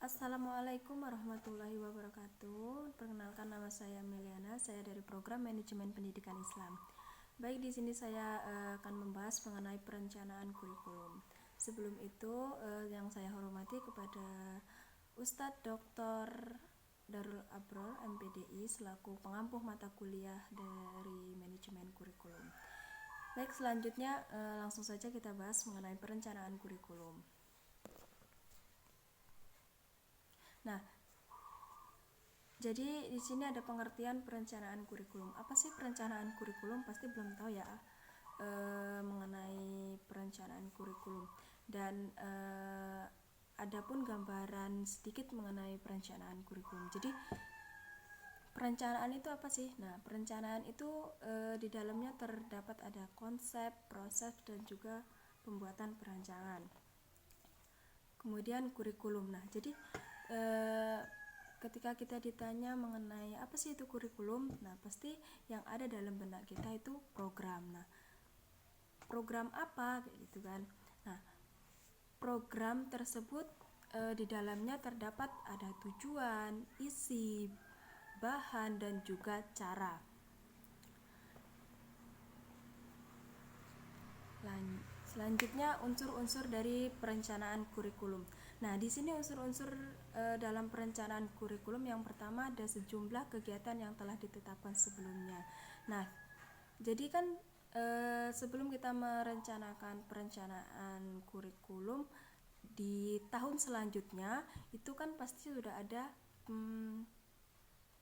Assalamualaikum warahmatullahi wabarakatuh. Perkenalkan, nama saya Meliana. Saya dari Program Manajemen Pendidikan Islam. Baik, di sini saya akan membahas mengenai perencanaan kurikulum. Sebelum itu, yang saya hormati kepada Ustadz Dr. Darul Abror MPDI selaku pengampu mata kuliah dari Manajemen Kurikulum. Baik, selanjutnya langsung saja kita bahas mengenai perencanaan kurikulum. Nah, jadi di sini ada pengertian perencanaan kurikulum. Apa sih perencanaan kurikulum? Pasti belum tahu ya mengenai perencanaan kurikulum. Dan ada pun gambaran sedikit mengenai perencanaan kurikulum. Jadi perencanaan itu apa sih? Nah, perencanaan itu di dalamnya terdapat ada konsep, proses, dan juga pembuatan perancangan. Kemudian kurikulum. Nah, jadi ketika kita ditanya mengenai apa sih itu kurikulum, nah pasti yang ada dalam benak kita itu program. Nah, program apa kayak gitu kan. Nah, program tersebut di dalamnya terdapat ada tujuan, isi, bahan, dan juga cara. Selanjutnya unsur-unsur dari perencanaan kurikulum. Nah, di sini unsur-unsur dalam perencanaan kurikulum yang pertama ada sejumlah kegiatan yang telah ditetapkan sebelumnya. Nah, jadi kan sebelum kita merencanakan perencanaan kurikulum di tahun selanjutnya itu kan pasti sudah ada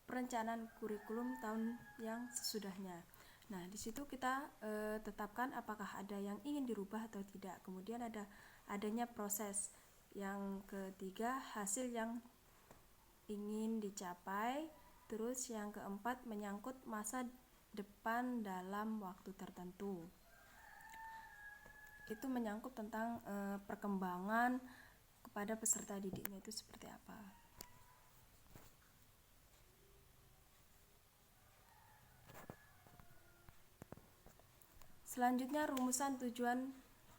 perencanaan kurikulum tahun yang sesudahnya. Nah, di situ kita tetapkan apakah ada yang ingin dirubah atau tidak. Kemudian adanya proses. Yang ketiga, hasil yang ingin dicapai. Terus yang keempat, menyangkut masa depan dalam waktu tertentu. Itu menyangkut tentang perkembangan kepada peserta didiknya itu seperti apa. Selanjutnya rumusan tujuan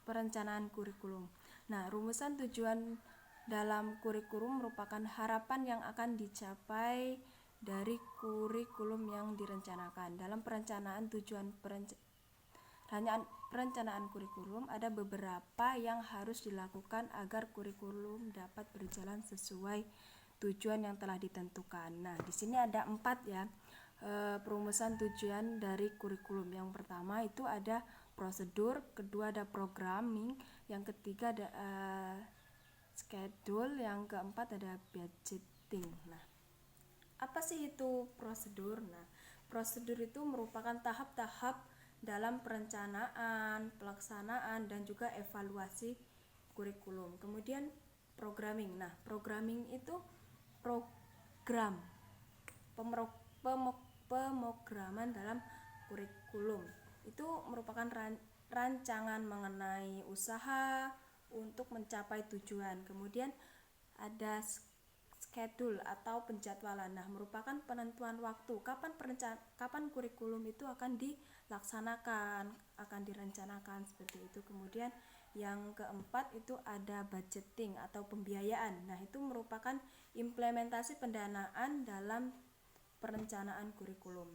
perencanaan kurikulum. Nah, rumusan tujuan dalam kurikulum merupakan harapan yang akan dicapai dari kurikulum yang direncanakan. Dalam perencanaan perencanaan kurikulum ada beberapa yang harus dilakukan agar kurikulum dapat berjalan sesuai tujuan yang telah ditentukan. Nah, di sini ada 4 ya. Perumusan tujuan dari kurikulum. Yang pertama itu ada prosedur, kedua ada programming, yang ketiga ada schedule, yang keempat ada budgeting. Nah, apa sih itu prosedur? Nah, prosedur itu merupakan tahap-tahap dalam perencanaan, pelaksanaan, dan juga evaluasi kurikulum. Kemudian programming. Nah, programming itu program pemrograman dalam kurikulum. Itu merupakan rancangan mengenai usaha untuk mencapai tujuan. Kemudian ada schedule atau penjadwalan. Nah, merupakan penentuan waktu kapan kurikulum itu akan dilaksanakan, akan direncanakan seperti itu. Kemudian yang keempat itu ada budgeting atau pembiayaan. Nah, itu merupakan implementasi pendanaan dalam perencanaan kurikulum.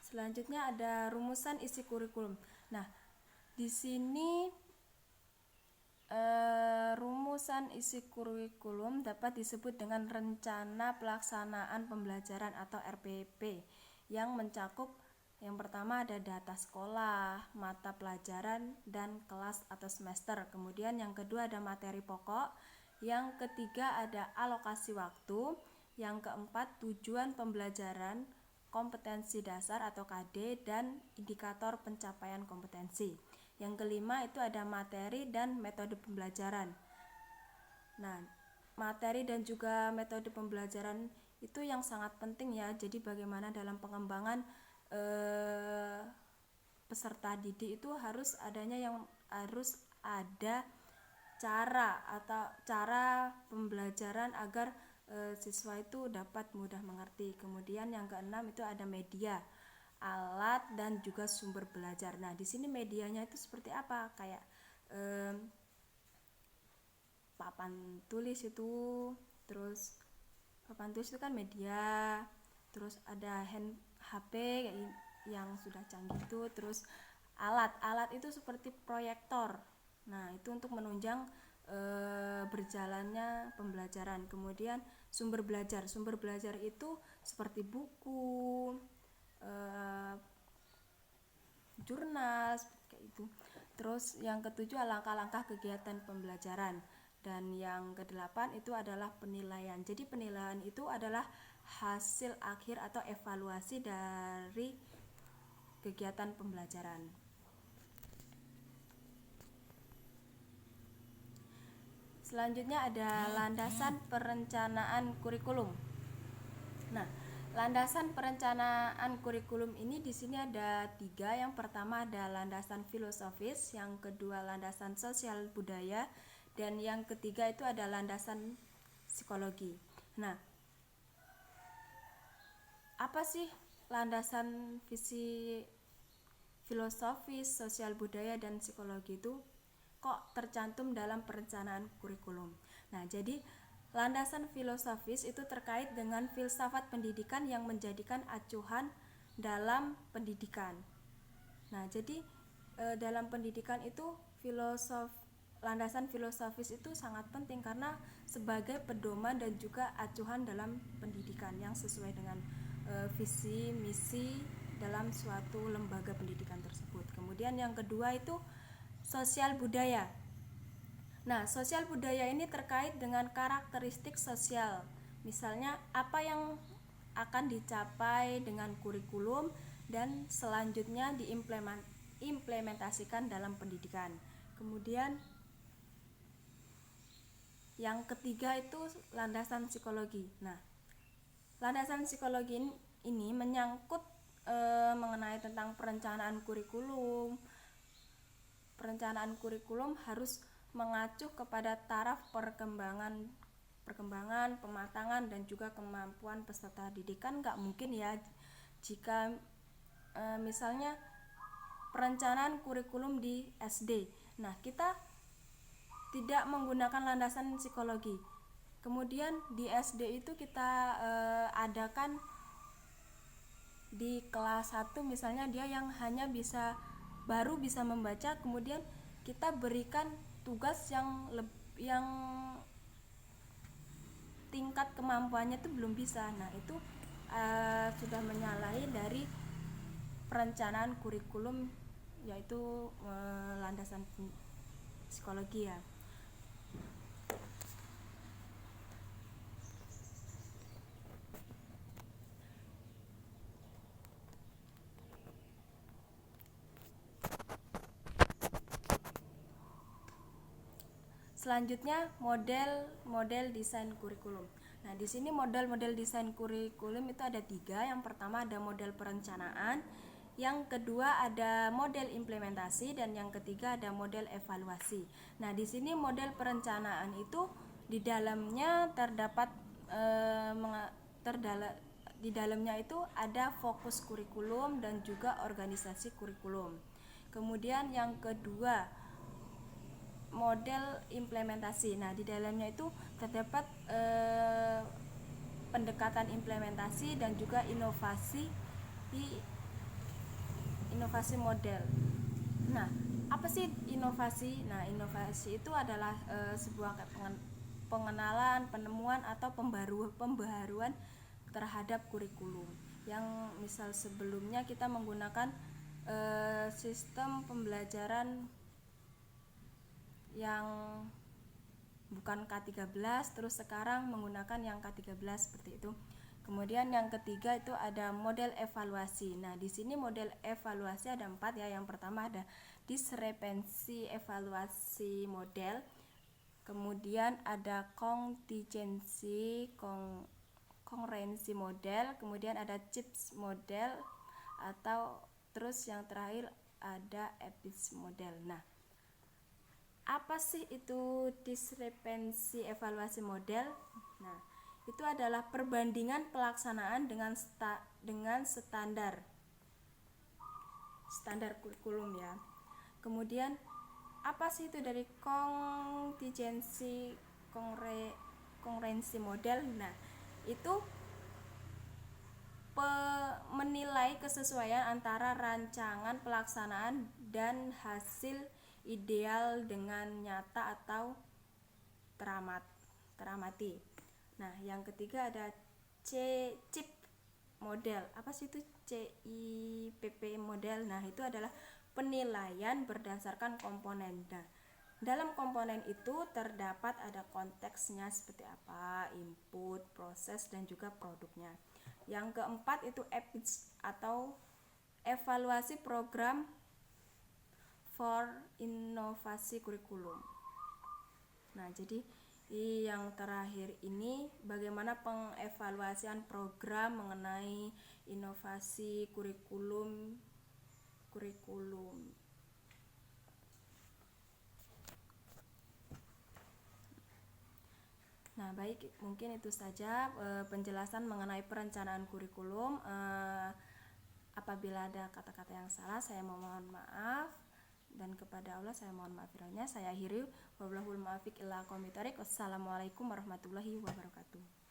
Selanjutnya ada rumusan isi kurikulum. Nah, di sini rumusan isi kurikulum dapat disebut dengan rencana pelaksanaan pembelajaran atau RPP yang mencakup yang pertama ada data sekolah, mata pelajaran, dan kelas atau semester. Kemudian yang kedua ada materi pokok, yang ketiga ada alokasi waktu, yang keempat tujuan pembelajaran, kompetensi dasar atau KD, dan indikator pencapaian kompetensi. Yang kelima itu ada materi dan metode pembelajaran. Nah, materi dan juga metode pembelajaran itu yang sangat penting ya. Jadi bagaimana dalam pengembangan peserta didik itu harus ada cara pembelajaran agar siswa itu dapat mudah mengerti. Kemudian yang keenam itu ada media, alat, dan juga sumber belajar. Nah, di sini medianya itu seperti apa? Kayak papan tulis itu, terus papan tulis itu kan media, terus ada HP yang sudah canggih itu, terus alat itu seperti proyektor. Nah, itu untuk menunjang berjalannya pembelajaran. Kemudian sumber belajar itu seperti buku, jurnal kayak itu. Terus yang ketujuh langkah-langkah kegiatan pembelajaran, dan yang kedelapan itu adalah penilaian. Jadi penilaian itu adalah hasil akhir atau evaluasi dari kegiatan pembelajaran. Selanjutnya ada landasan perencanaan kurikulum. Nah, landasan perencanaan kurikulum ini di sini ada 3. Yang pertama ada landasan filosofis, yang kedua landasan sosial budaya, dan yang ketiga itu ada landasan psikologi. Nah, apa sih landasan filosofis, sosial budaya, dan psikologi itu kok tercantum dalam perencanaan kurikulum? Nah, jadi landasan filosofis itu terkait dengan filsafat pendidikan yang menjadikan acuan dalam pendidikan. Nah, jadi dalam pendidikan itu landasan filosofis itu sangat penting karena sebagai pedoman dan juga acuan dalam pendidikan yang sesuai dengan visi misi dalam suatu lembaga pendidikan tersebut. Kemudian yang kedua itu sosial budaya. Nah, sosial budaya ini terkait dengan karakteristik sosial. Misalnya apa yang akan dicapai dengan kurikulum dan selanjutnya diimplementasikan dalam pendidikan. Kemudian yang ketiga itu landasan psikologi. Nah, landasan psikologi ini menyangkut mengenai tentang perencanaan kurikulum. Perencanaan kurikulum harus mengacu kepada taraf perkembangan, pematangan, dan juga kemampuan peserta didik. Kan nggak mungkin ya jika misalnya perencanaan kurikulum di SD. Nah, kita tidak menggunakan landasan psikologi. Kemudian di SD itu kita adakan di kelas 1 misalnya dia yang hanya baru bisa membaca, kemudian kita berikan tugas yang tingkat kemampuannya itu belum bisa. Nah, itu sudah menyalahi dari perencanaan kurikulum, yaitu landasan psikologi ya. Selanjutnya model desain kurikulum. Nah, di sini model desain kurikulum itu ada 3. Yang pertama ada model perencanaan, yang kedua ada model implementasi, dan yang ketiga ada model evaluasi. Nah, di sini model perencanaan itu di dalamnya terdapat di dalamnya itu ada fokus kurikulum dan juga organisasi kurikulum. Kemudian yang kedua model implementasi. Nah, di dalamnya itu terdapat pendekatan implementasi dan juga inovasi model. Nah, apa sih inovasi? Nah, inovasi itu adalah sebuah pengenalan, penemuan atau pembaharuan terhadap kurikulum. Yang misal sebelumnya kita menggunakan sistem pembelajaran yang bukan K13, terus sekarang menggunakan yang K13 seperti itu. Kemudian yang ketiga itu ada model evaluasi. Nah, di sini model evaluasi ada 4 ya. Yang pertama ada disrepensi evaluasi model. Kemudian ada kontingensi kongruensi model. Kemudian ada CHIPS model, atau terus yang terakhir ada EPIS model. Nah, apa sih itu disrepensi evaluasi model? Nah, itu adalah perbandingan pelaksanaan dengan standar kurikulum ya. Kemudian Apa sih itu dari kontingensi kongruensi model? Nah, itu menilai kesesuaian antara rancangan pelaksanaan dan hasil ideal dengan nyata atau teramati. Nah, yang ketiga ada CIPP model. Apa sih itu CIPP model? Nah, itu adalah penilaian berdasarkan komponen. Nah, dalam komponen itu terdapat ada konteksnya seperti apa, input, proses, dan juga produknya. Yang keempat itu EPIC atau evaluasi program for inovasi kurikulum. Nah, jadi yang terakhir ini bagaimana pengevaluasian program mengenai inovasi kurikulum. Nah, baik, mungkin itu saja penjelasan mengenai perencanaan kurikulum. Apabila ada kata-kata yang salah, saya mohon maaf, dan kepada Allah saya mohon maaf. Saya akhiri, wallahul muwaffiq ila aqwamit thoriq. Wassalamualaikum warahmatullahi wabarakatuh.